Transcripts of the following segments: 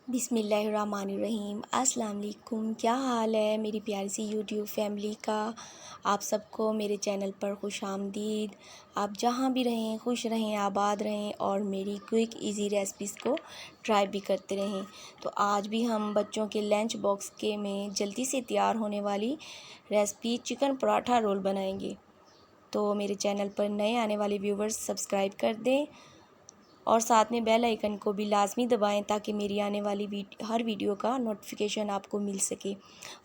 बिस्मिल्लाहिर्रहमानिर्रहीम। अस्सलाम वालेकुम। क्या हाल है मेरी प्यारी सी यूट्यूब फैमिली का। आप सबको मेरे चैनल पर खुश आमदीद। आप जहाँ भी रहें खुश रहें, आबाद रहें और मेरी क्विक इजी रेसिपीज़ को ट्राई भी करते रहें। तो आज भी हम बच्चों के लंच बॉक्स के में जल्दी से तैयार होने वाली रेसिपी चिकन पराठा रोल बनाएंगे। तो मेरे चैनल पर नए आने वाले व्यूवर्स सब्सक्राइब कर दें और साथ में बेल आइकन को भी लाजमी दबाएं ताकि मेरी आने वाली हर वीडियो का नोटिफिकेशन आपको मिल सके।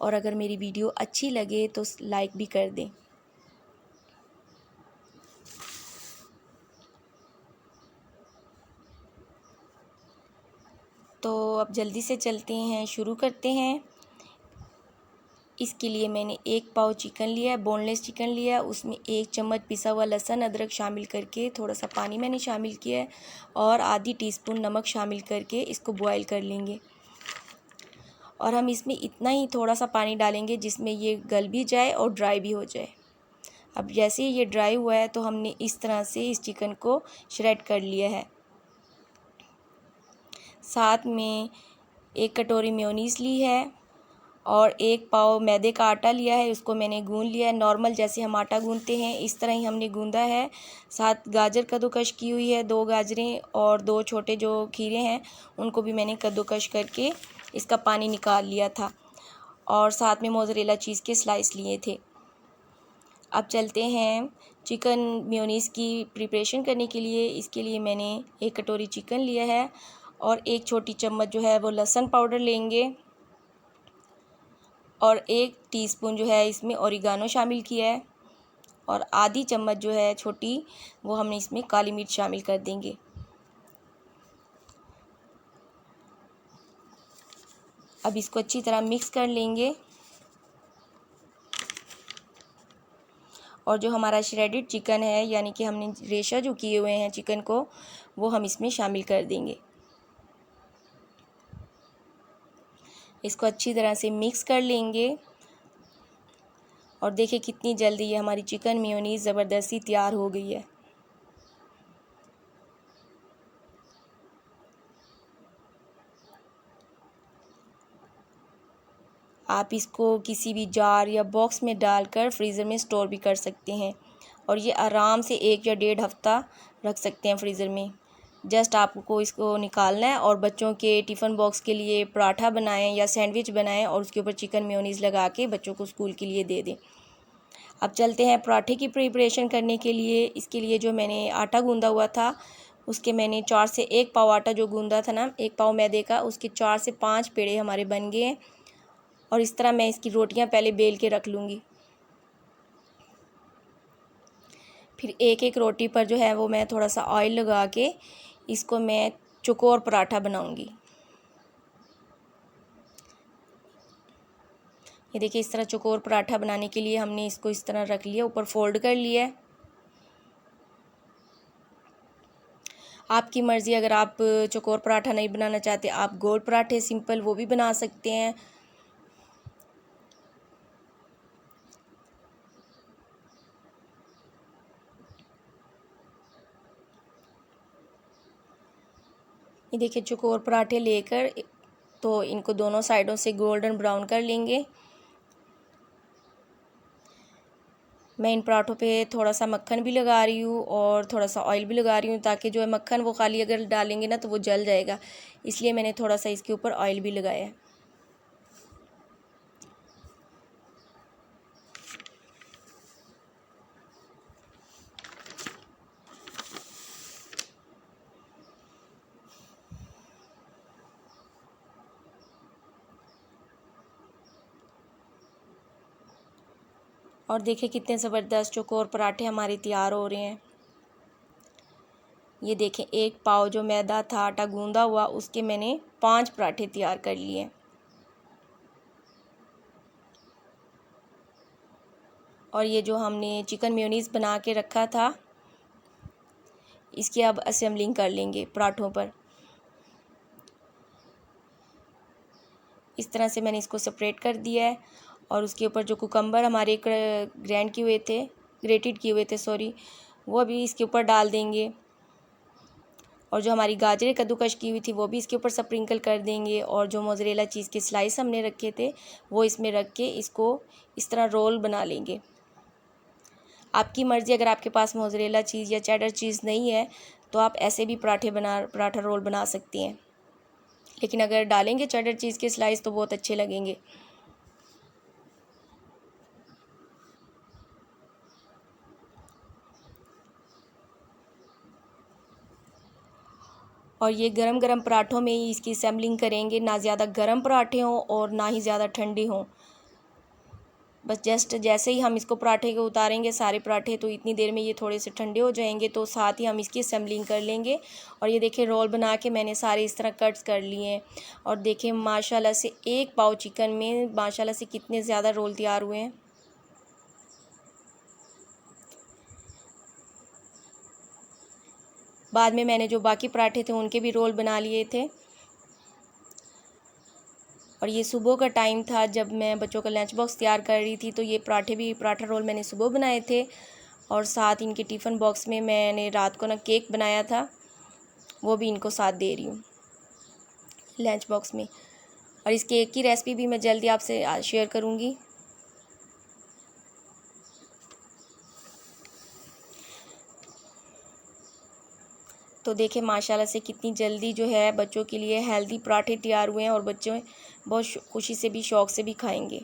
और अगर मेरी वीडियो अच्छी लगे तो लाइक भी कर दें। तो अब जल्दी से चलते हैं, शुरू करते हैं। इसके लिए मैंने 1 पाव चिकन लिया है, बोनलेस चिकन लिया है। उसमें 1 चम्मच पिसा हुआ लहसुन अदरक शामिल करके थोड़ा सा पानी मैंने शामिल किया है और आधी टीस्पून नमक शामिल करके इसको बॉईल कर लेंगे। और हम इसमें इतना ही थोड़ा सा पानी डालेंगे जिसमें ये गल भी जाए और ड्राई भी हो जाए। अब जैसे ही ये ड्राई हुआ है तो हमने इस तरह से इस चिकन को श्रेड कर लिया है। साथ में 1 कटोरी मेयोनीज़ ली है और 1 पाव मैदे का आटा लिया है, उसको मैंने गूंद लिया है। नॉर्मल जैसे हम आटा गूंदते हैं इस तरह ही हमने गूंदा है। साथ गाजर कद्दूकश की हुई है, 2 गाजरें और 2 छोटे जो खीरे हैं उनको भी मैंने कद्दूकश करके इसका पानी निकाल लिया था। और साथ में मोज़रेला चीज़ के स्लाइस लिए थे। अब चलते हैं चिकन मेयोनीज़ की प्रिपरेशन करने के लिए। इसके लिए मैंने 1 कटोरी चिकन लिया है और 1 छोटी चम्मच जो है वो लहसुन पाउडर लेंगे और 1 टीस्पून जो है इसमें ओरिगानो शामिल किया है और आधी चम्मच जो है छोटी वो हम इसमें काली मिर्च शामिल कर देंगे। अब इसको अच्छी तरह मिक्स कर लेंगे और जो हमारा श्रेडेड चिकन है यानी कि हमने रेशा जो किए हुए हैं चिकन को वो हम इसमें शामिल कर देंगे। इसको अच्छी तरह से मिक्स कर लेंगे और देखिए कितनी जल्दी ये हमारी चिकन मेयोनीज़ ज़बरदस्ती तैयार हो गई है। आप इसको किसी भी जार या बॉक्स में डालकर फ्रीज़र में स्टोर भी कर सकते हैं और ये आराम से 1 या 1.5 हफ़्ता रख सकते हैं फ्रीज़र में। जस्ट आपको इसको निकालना है और बच्चों के टिफ़िन बॉक्स के लिए पराठा बनाएं या सैंडविच बनाएं और उसके ऊपर चिकन मेयोनीज़ लगा के बच्चों को स्कूल के लिए दे दें। अब चलते हैं पराठे की प्रिपरेशन करने के लिए। इसके लिए जो मैंने आटा गूंदा हुआ था उसके मैंने 4 से 1 पाव आटा जो गूंदा था ना 1 पाव मैदे का, उसके 4 से 5 पेड़े हमारे बन गए हैं। और इस तरह मैं इसकी रोटियां पहले बेल के रख लूँगी। फिर एक एक रोटी पर जो है वो मैं थोड़ा सा ऑयल लगा के इसको मैं चौकोर पराठा बनाऊँगी। ये देखिए इस तरह चौकोर पराठा बनाने के लिए हमने इसको इस तरह रख लिया, ऊपर फोल्ड कर लिया है। आपकी मर्ज़ी, अगर आप चौकोर पराठा नहीं बनाना चाहते आप गोल पराठे सिंपल वो भी बना सकते हैं। ये देखिए चौकोर पराठे लेकर तो इनको दोनों साइडों से गोल्डन ब्राउन कर लेंगे। मैं इन पराठों पे थोड़ा सा मक्खन भी लगा रही हूँ और थोड़ा सा ऑयल भी लगा रही हूँ ताकि जो है मक्खन वो खाली अगर डालेंगे ना तो वो जल जाएगा, इसलिए मैंने थोड़ा सा इसके ऊपर ऑयल भी लगाया है। और देखिए कितने ज़बरदस्त चौकोर पराठे हमारे तैयार हो रहे हैं। ये देखें 1 पाव जो मैदा था आटा गूंदा हुआ उसके मैंने 5 पराठे तैयार कर लिए। और ये जो हमने चिकन मेयोनीज़ बना के रखा था इसकी अब असेंबलिंग कर लेंगे पराठों पर। इस तरह से मैंने इसको सेपरेट कर दिया है और उसके ऊपर जो कुकम्बर हमारे ग्रेटेड किए हुए थे वो भी इसके ऊपर डाल देंगे। और जो हमारी गाजरें कद्दूकश की हुई थी वो भी इसके ऊपर स्प्रिंकल कर देंगे। और जो मोज़रेला चीज़ के स्लाइस हमने रखे थे वो इसमें रख के इसको इस तरह रोल बना लेंगे। आपकी मर्ज़ी, अगर आपके पास मोज़रेला चीज़ या चेडर चीज़ नहीं है तो आप ऐसे भी पराठा रोल बना सकती हैं, लेकिन अगर डालेंगे चेडर चीज़ के स्लाइस तो बहुत अच्छे लगेंगे। और ये गरम गरम पराठों में ही इसकी असेंबलिंग करेंगे, ना ज़्यादा गरम पराठे हों और ना ही ज़्यादा ठंडे हों। बस जस्ट जैसे ही हम इसको पराठे को उतारेंगे सारे पराठे, तो इतनी देर में ये थोड़े से ठंडे हो जाएंगे, तो साथ ही हम इसकी असेंबलिंग कर लेंगे। और ये देखिए रोल बना के मैंने सारे इस तरह कट्स कर लिए हैं। और देखिए माशाल्लाह से एक पाव चिकन में माशाल्लाह से कितने ज़्यादा रोल तैयार हुए हैं। बाद में मैंने जो बाकी पराठे थे उनके भी रोल बना लिए थे। और ये सुबह का टाइम था जब मैं बच्चों का लंच बॉक्स तैयार कर रही थी, तो ये पराठा रोल मैंने सुबह बनाए थे। और साथ इनके टिफ़िन बॉक्स में मैंने रात को ना केक बनाया था, वो भी इनको साथ दे रही हूँ लंच बॉक्स में। और इस केक की रेसिपी भी मैं जल्दी आपसे शेयर करूँगी। तो देखें माशाल्लाह से कितनी जल्दी जो है बच्चों के लिए हेल्दी पराठे तैयार हुए हैं, और बच्चे बहुत खुशी से भी शौक़ से भी खाएंगे।